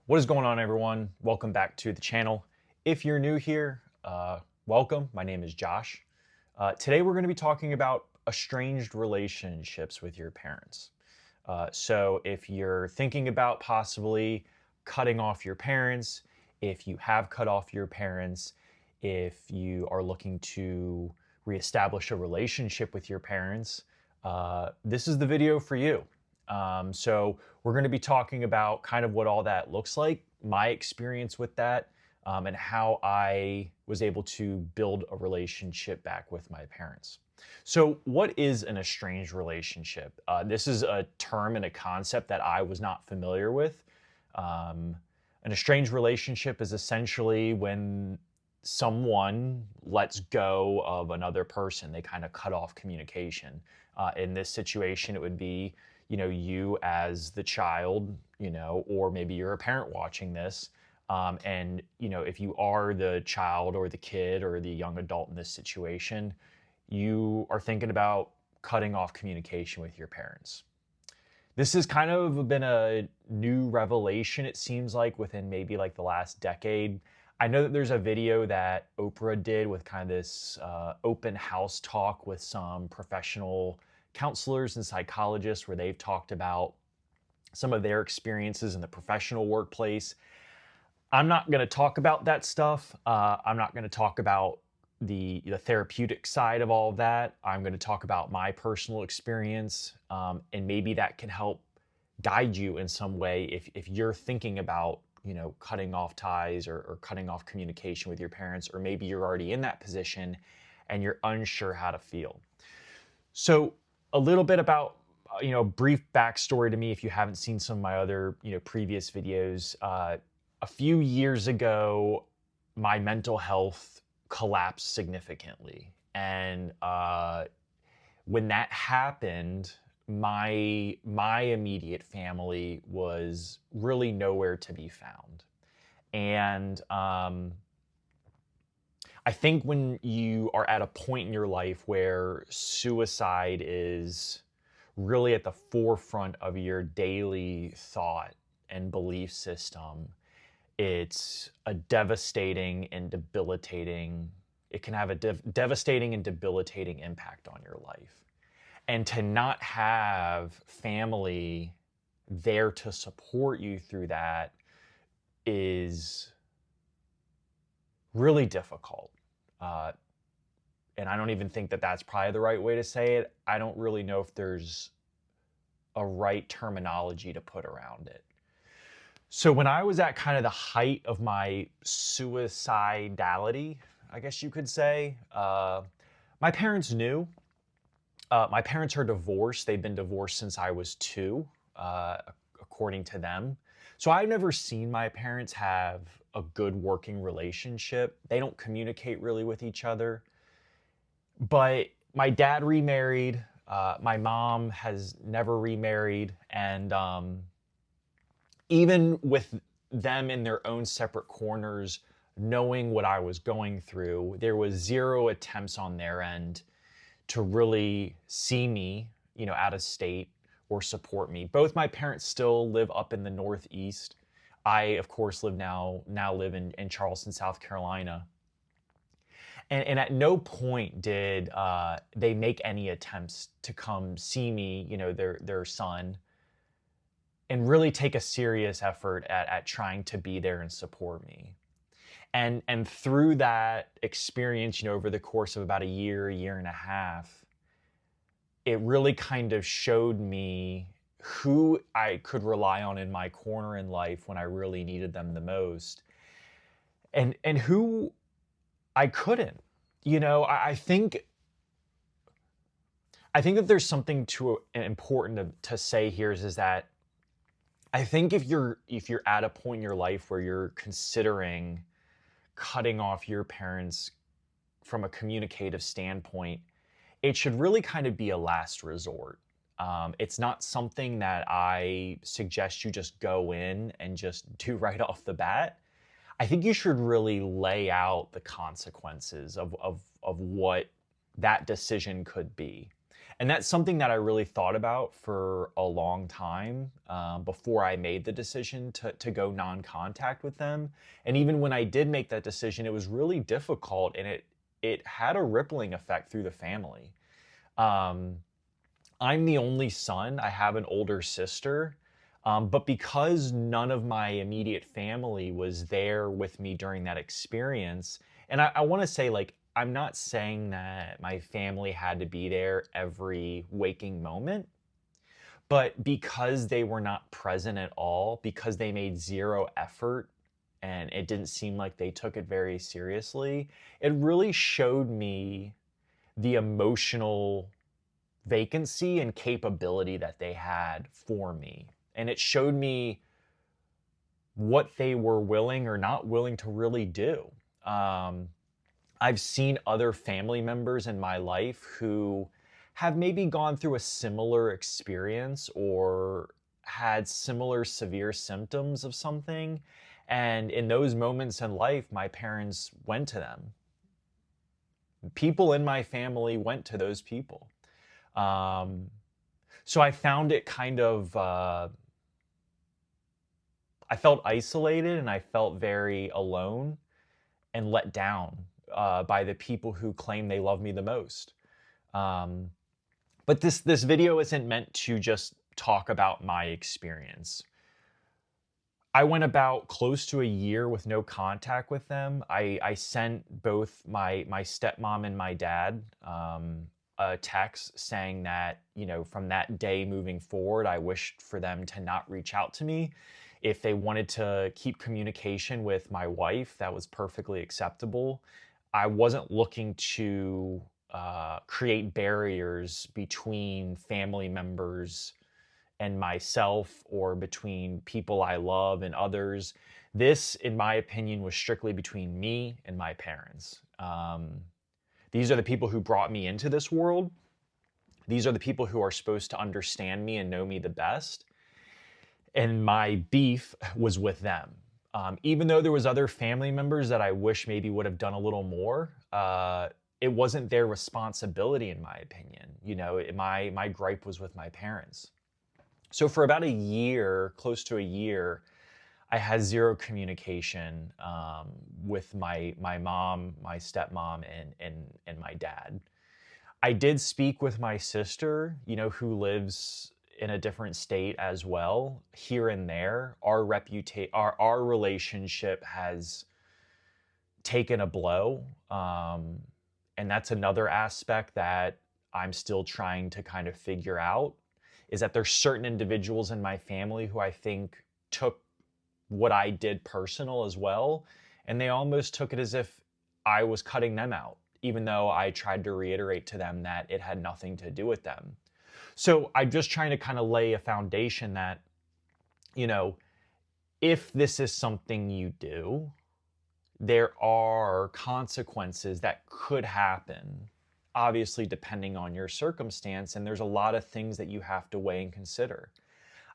What is going on, everyone? Welcome back to the channel. If you're new here, welcome. My name is Josh. Today we're going to be talking about estranged relationships with your parents. So if you're thinking about possibly cutting off your parents, if you have cut off your parents, if you are looking to reestablish a relationship with your parents, this is the video for you. So we're going to be talking about kind of what all that looks like, my experience with that, and how I was able to build a relationship back with my parents. So what is an estranged relationship? This is a term and a concept that I was not familiar with. An estranged relationship is essentially when someone lets go of another person. They kind of cut off communication. In this situation, it would be you as the child, or maybe you're a parent watching this. And if you are the child or the kid or the young adult in this situation, you are thinking about cutting off communication with your parents. This has kind of been a new revelation, it seems like, within maybe like the last decade. I know that there's a video that Oprah did with kind of this open house talk with some professional counselors and psychologists where they've talked about some of their experiences in the professional workplace. I'm not going to talk about that stuff. I'm not going to talk about the therapeutic side of all of that. I'm going to talk about my personal experience, and maybe that can help guide you in some way if you're thinking about cutting off ties or cutting off communication with your parents, or maybe you're already in that position and you're unsure how to feel. So a little bit about brief backstory to me if you haven't seen some of my other previous videos. A few years ago, my mental health collapsed significantly, and when that happened, my immediate family was really nowhere to be found. And I think when you are at a point in your life where suicide is really at the forefront of your daily thought and belief system, it's a devastating and debilitating, it can have a devastating and debilitating impact on your life. And to not have family there to support you through that is really difficult. And I don't even think that that's probably the right way to say it. I don't really know if there's a right terminology to put around it. So when I was at kind of the height of my suicidality, I guess you could say, my parents knew. My parents are divorced. They've been divorced since I was 2, according to them. So I've never seen my parents have a good working relationship. They don't communicate really with each other. But my dad remarried. My mom has never remarried. And even with them in their own separate corners, knowing what I was going through, there was zero attempts on their end to really see me, out of state or support me. Both my parents still live up in the Northeast. I, of course, now live in Charleston, South Carolina. And at no point did they make any attempts to come see me, their son, and really take a serious effort at trying to be there and support me. And through that experience, over the course of about a year and a half, it really kind of showed me who I could rely on in my corner in life when I really needed them the most, and who I couldn't. I think that there's something important to say here is that I think if you're at a point in your life where you're considering cutting off your parents from a communicative standpoint, it should really kind of be a last resort. It's not something that I suggest you just go in and just do right off the bat. I think you should really lay out the consequences of what that decision could be. And that's something that I really thought about for a long time before I made the decision to go non-contact with them. And even when I did make that decision, it was really difficult, and it had a rippling effect through the family. Um, I'm the only son. I have an older sister. But because none of my immediate family was there with me during that experience, and I want to say, like, I'm not saying that my family had to be there every waking moment, but because they were not present at all, because they made zero effort and it didn't seem like they took it very seriously, it really showed me the emotional vacancy and capability that they had for me. And it showed me what they were willing or not willing to really do. Um, I've seen other family members in my life who have maybe gone through a similar experience or had similar severe symptoms of something. And in those moments in life, my parents went to them. People in my family went to those people. Um, so I found it kind of, I felt isolated and I felt very alone and let down by the people who claim they love me the most. Um, but this video isn't meant to just talk about my experience. I went about close to a year with no contact with them. I sent both my stepmom and my dad a text saying that, you know, from that day moving forward, I wished for them to not reach out to me. If they wanted to keep communication with my wife, that was perfectly acceptable. I wasn't looking to create barriers between family members and myself, or between people I love and others. This, in my opinion, was strictly between me and my parents. These are the people who brought me into this world. These are the people who are supposed to understand me and know me the best. And my beef was with them. Even though there was other family members that I wish maybe would have done a little more, it wasn't their responsibility, in my opinion. You know, my gripe was with my parents. So for about a year, close to a year, I had zero communication with my mom, my stepmom, and my dad. I did speak with my sister, you know, who lives in a different state as well, here and there. Our relationship has taken a blow, and that's another aspect that I'm still trying to kind of figure out. Is that there's certain individuals in my family who I think took what I did personal as well, and they almost took it as if I was cutting them out, even though I tried to reiterate to them that it had nothing to do with them. So I'm just trying to kind of lay a foundation that, you know, if this is something you do, there are consequences that could happen, obviously depending on your circumstance, and there's a lot of things that you have to weigh and consider.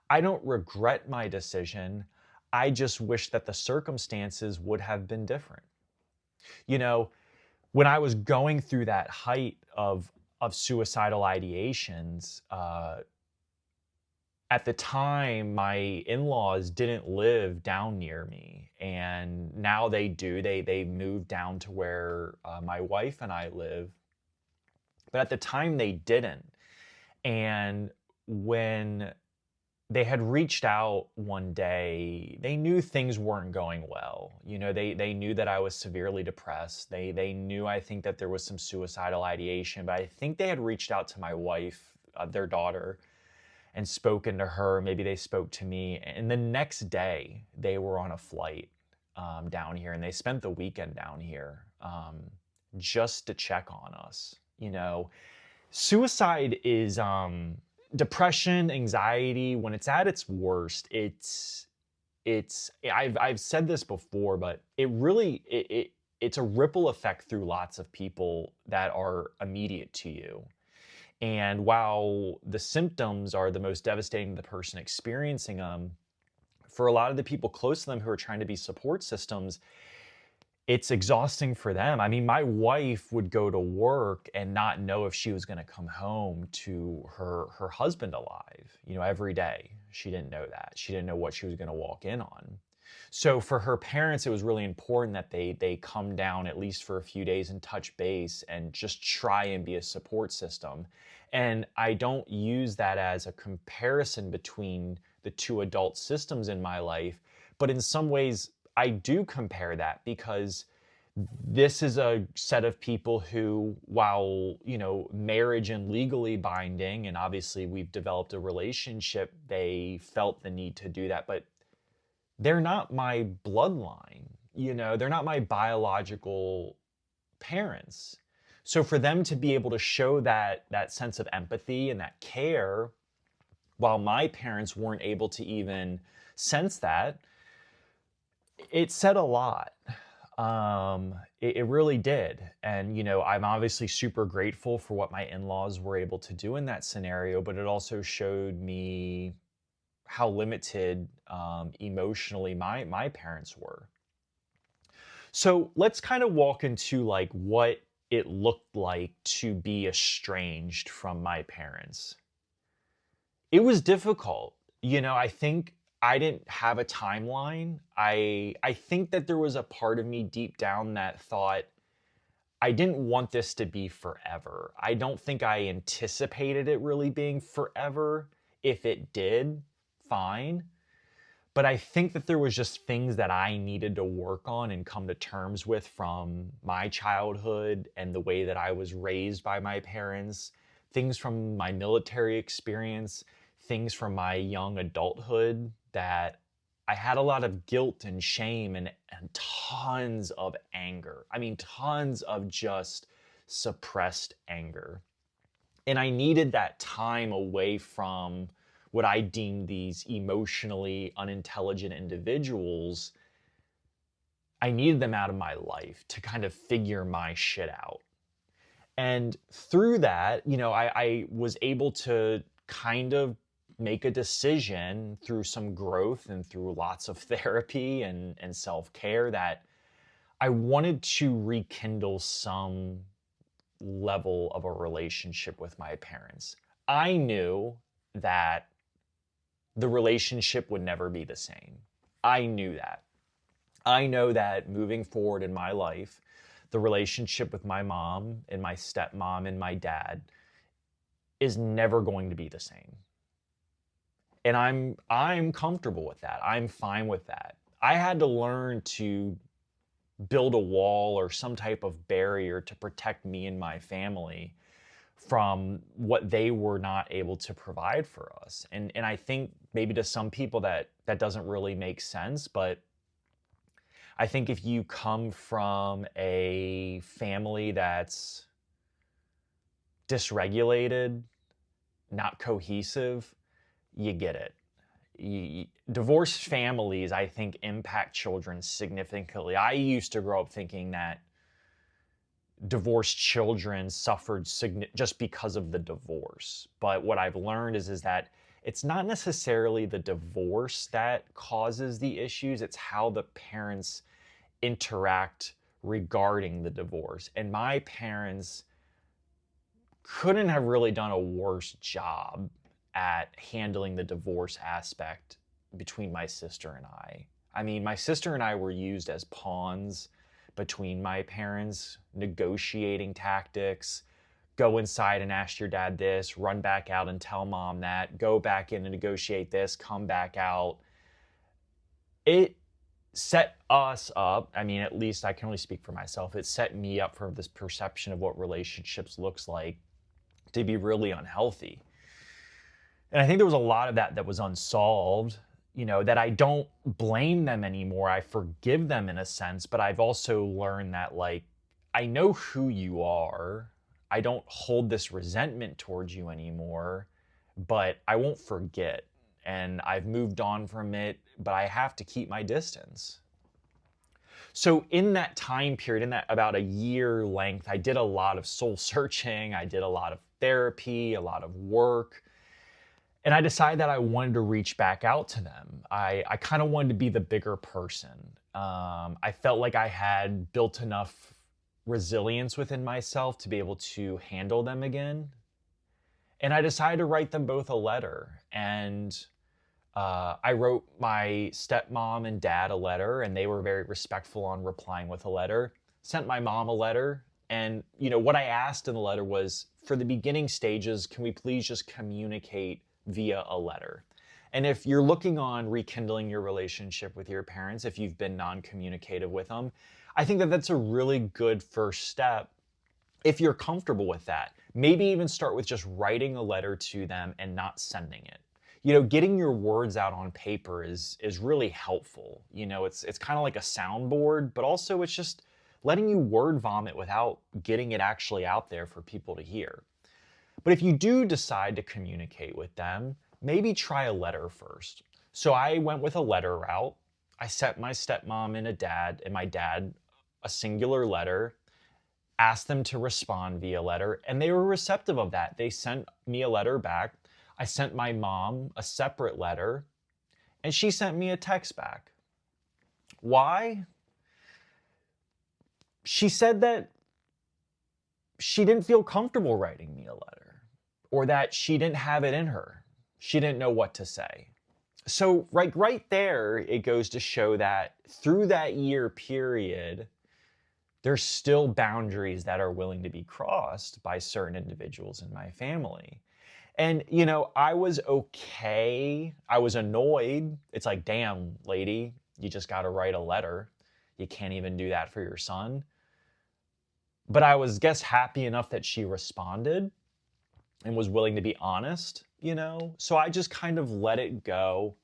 I don't regret my decision. I just wish that the circumstances would have been different. You know, when I was going through that height of suicidal ideations, at the time, my in-laws didn't live down near me, and now they do. They moved down to where my wife and I live, but at the time they didn't. And when they had reached out one day, they knew things weren't going well. You know, they knew that I was severely depressed. They knew, I think, that there was some suicidal ideation, but I think they had reached out to my wife, their daughter, and spoken to her. Maybe they spoke to me. And the next day, they were on a flight down here, and they spent the weekend down here just to check on us. You know, suicide is depression, anxiety. When it's at its worst, I've said this before, but it's a ripple effect through lots of people that are immediate to you. And while the symptoms are the most devastating to the person experiencing them, for a lot of the people close to them who are trying to be support systems, it's exhausting for them. I mean, my wife would go to work and not know if she was going to come home to her husband alive, every day. She didn't know that. She didn't know what she was going to walk in on. So for her parents, it was really important that they come down at least for a few days and touch base and just try and be a support system. And I don't use that as a comparison between the two adult systems in my life, but in some ways I do compare that, because this is a set of people who, while, marriage and legally binding, and obviously we've developed a relationship, they felt the need to do that, but they're not my bloodline. They're not my biological parents. So for them to be able to show that sense of empathy and that care, while my parents weren't able to even sense that, it said a lot. It really did. And, I'm obviously super grateful for what my in-laws were able to do in that scenario, but it also showed me how limited emotionally my parents were. So let's kind of walk into like what it looked like to be estranged from my parents. It was difficult. I think I didn't have a timeline. I think that there was a part of me deep down that thought I didn't want this to be forever. I don't think I anticipated it really being forever. If it did, fine. But I think that there was just things that I needed to work on and come to terms with from my childhood and the way that I was raised by my parents, things from my military experience, things from my young adulthood, that I had a lot of guilt and shame and tons of anger. I mean, tons of just suppressed anger. And I needed that time away from what I deemed these emotionally unintelligent individuals. I needed them out of my life to kind of figure my shit out. And through that, I was able to kind of make a decision through some growth and through lots of therapy and self-care that I wanted to rekindle some level of a relationship with my parents. I knew that the relationship would never be the same. I knew that. I know that moving forward in my life, the relationship with my mom and my stepmom and my dad is never going to be the same. And I'm comfortable with that. I'm fine with that. I had to learn to build a wall or some type of barrier to protect me and my family from what they were not able to provide for us. And I think maybe to some people that doesn't really make sense, but I think if you come from a family that's dysregulated, not cohesive, you get it. Divorced families, I think, impact children significantly. I used to grow up thinking that divorced children suffered just because of the divorce. But what I've learned is that it's not necessarily the divorce that causes the issues, it's how the parents interact regarding the divorce. And my parents couldn't have really done a worse job at handling the divorce aspect between my sister and I. I mean, my sister and I were used as pawns between my parents, negotiating tactics. Go inside and ask your dad this, run back out and tell mom that, go back in and negotiate this, come back out. It set us up, I mean, at least I can only speak for myself, it set me up for this perception of what relationships looks like to be really unhealthy. And I think there was a lot of that was unsolved, that I don't blame them anymore. I forgive them in a sense, but I've also learned that, like, I know who you are. I don't hold this resentment towards you anymore, but I won't forget. And I've moved on from it, but I have to keep my distance. So in that time period, in that about a year length, I did a lot of soul searching. I did a lot of therapy, a lot of work. And I decided that I wanted to reach back out to them. I kind of wanted to be the bigger person. I felt like I had built enough resilience within myself to be able to handle them again. And I decided to write them both a letter. And I wrote my stepmom and dad a letter, and they were very respectful on replying with a letter. Sent my mom a letter. And, what I asked in the letter was, for the beginning stages, can we please just communicate via a letter? And if you're looking on rekindling your relationship with your parents, if you've been non-communicative with them, I think that that's a really good first step if you're comfortable with that. Maybe even start with just writing a letter to them and not sending it. Getting your words out on paper is really helpful. It's kind of like a soundboard, but also it's just letting you word vomit without getting it actually out there for people to hear. But if you do decide to communicate with them, maybe try a letter first. So I went with a letter route. I sent my stepmom and my dad a singular letter, asked them to respond via letter, and they were receptive of that. They sent me a letter back. I sent my mom a separate letter, and she sent me a text back. Why? She said that she didn't feel comfortable writing me a letter, or that she didn't have it in her. She didn't know what to say. So right there, it goes to show that through that year period, there's still boundaries that are willing to be crossed by certain individuals in my family. And, I was okay. I was annoyed. It's like, damn, lady, you just got to write a letter. You can't even do that for your son. But I was, happy enough that she responded and was willing to be honest, So I just kind of let it go.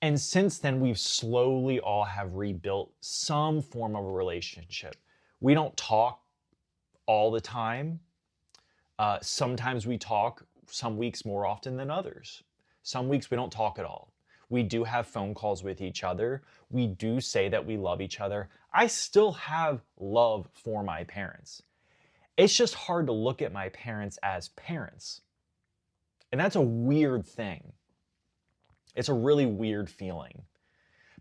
And since then, we've slowly all have rebuilt some form of a relationship. We don't talk all the time. Sometimes we talk some weeks more often than others. Some weeks we don't talk at all. We do have phone calls with each other. We do say that we love each other. I still have love for my parents. It's just hard to look at my parents as parents. And that's a weird thing. It's a really weird feeling.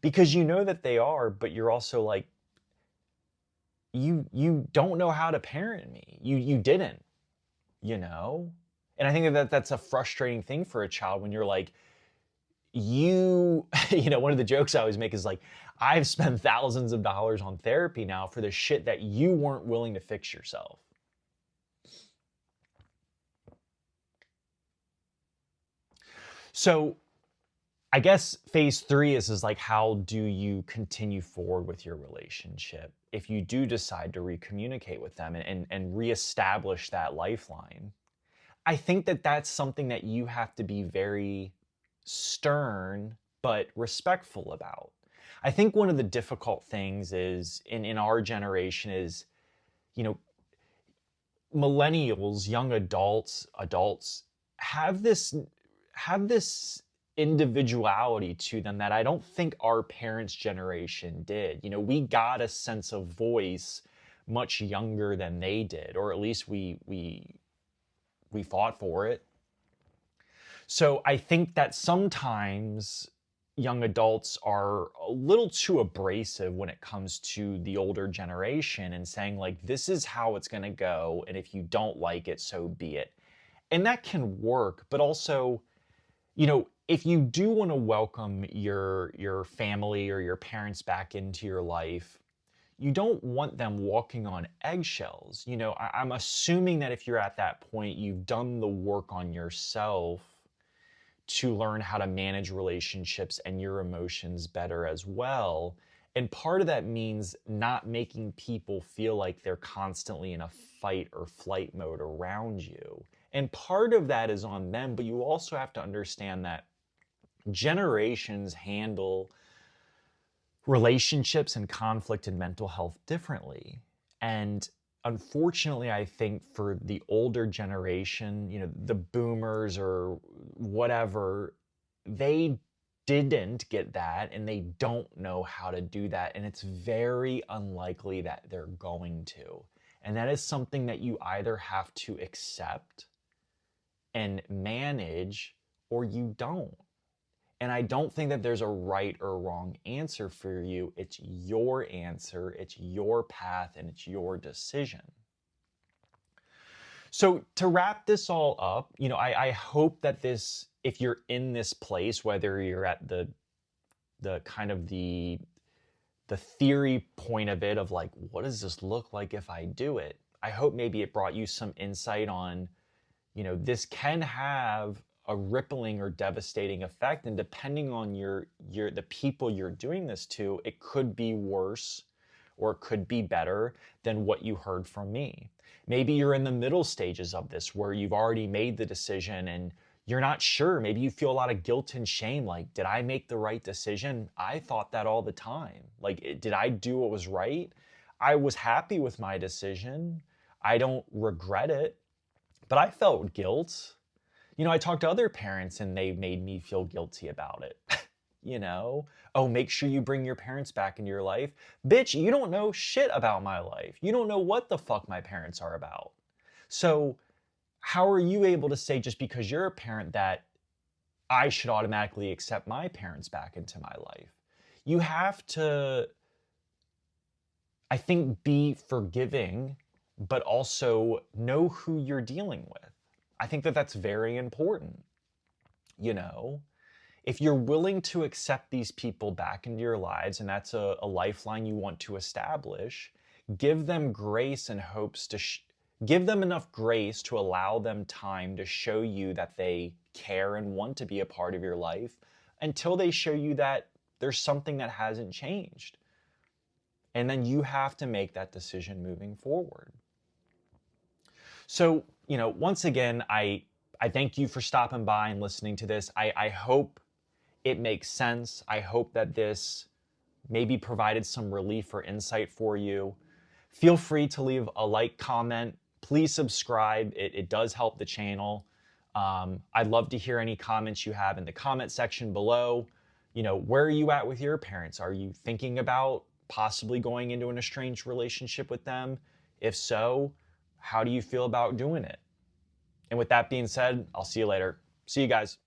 Because you know that they are, but you're also like, you don't know how to parent me. You didn't, And I think that's a frustrating thing for a child when you're like, one of the jokes I always make is like, I've spent thousands of dollars on therapy now for the shit that you weren't willing to fix yourself. So I guess phase 3 is like, how do you continue forward with your relationship if you do decide to recommunicate with them and reestablish that lifeline? I think that that's something that you have to be very stern but respectful about. I think one of the difficult things is in our generation is, millennials, young adults have this individuality to them that I don't think our parents' generation did. We got a sense of voice much younger than they did, or at least we fought for it. So I think that sometimes young adults are a little too abrasive when it comes to the older generation and saying like, this is how it's going to go, and if you don't like it, so be it. And that can work, but also, if you do want to welcome your family or your parents back into your life, you don't want them walking on eggshells. I'm assuming that if you're at that point, you've done the work on yourself to learn how to manage relationships and your emotions better as well. And part of that means not making people feel like they're constantly in a fight or flight mode around you. And part of that is on them, but you also have to understand that generations handle relationships and conflict and mental health differently. And unfortunately, I think for the older generation, the boomers or whatever, they didn't get that and they don't know how to do that. And it's very unlikely that they're going to. And that is something that you either have to accept and manage, or you don't. And I don't think that there's a right or wrong answer for you. It's your answer, it's your path, and it's your decision. So to wrap this all up, I hope that this, if you're in this place, whether you're at the kind of the theory point of it of like, what does this look like if I do it? I hope maybe it brought you some insight on, this can have a rippling or devastating effect, and depending on the people you're doing this to, it could be worse or it could be better than what you heard from me. Maybe you're in the middle stages of this where you've already made the decision and you're not sure. Maybe you feel a lot of guilt and shame. Like, did I make the right decision? I thought that all the time. Like, did I do what was right? I was happy with my decision. I don't regret it, but I felt guilt. I talked to other parents and they made me feel guilty about it. Oh, make sure you bring your parents back into your life. Bitch, you don't know shit about my life. You don't know what the fuck my parents are about. So how are you able to say, just because you're a parent, that I should automatically accept my parents back into my life? You have to, I think, be forgiving, but also know who you're dealing with. I think that that's very important. If you're willing to accept these people back into your lives, and that's a lifeline you want to establish, give them grace and hopes to give them enough grace to allow them time to show you that they care and want to be a part of your life, until they show you that there's something that hasn't changed. And then you have to make that decision moving forward. So, once again, I thank you for stopping by and listening to this. I hope it makes sense. I hope that this maybe provided some relief or insight for you. Feel free to leave a like, comment. Please subscribe. It does help the channel. I'd love to hear any comments you have in the comment section below. Where are you at with your parents? Are you thinking about possibly going into an estranged relationship with them? If so, how do you feel about doing it? And with that being said, I'll see you later. See you guys.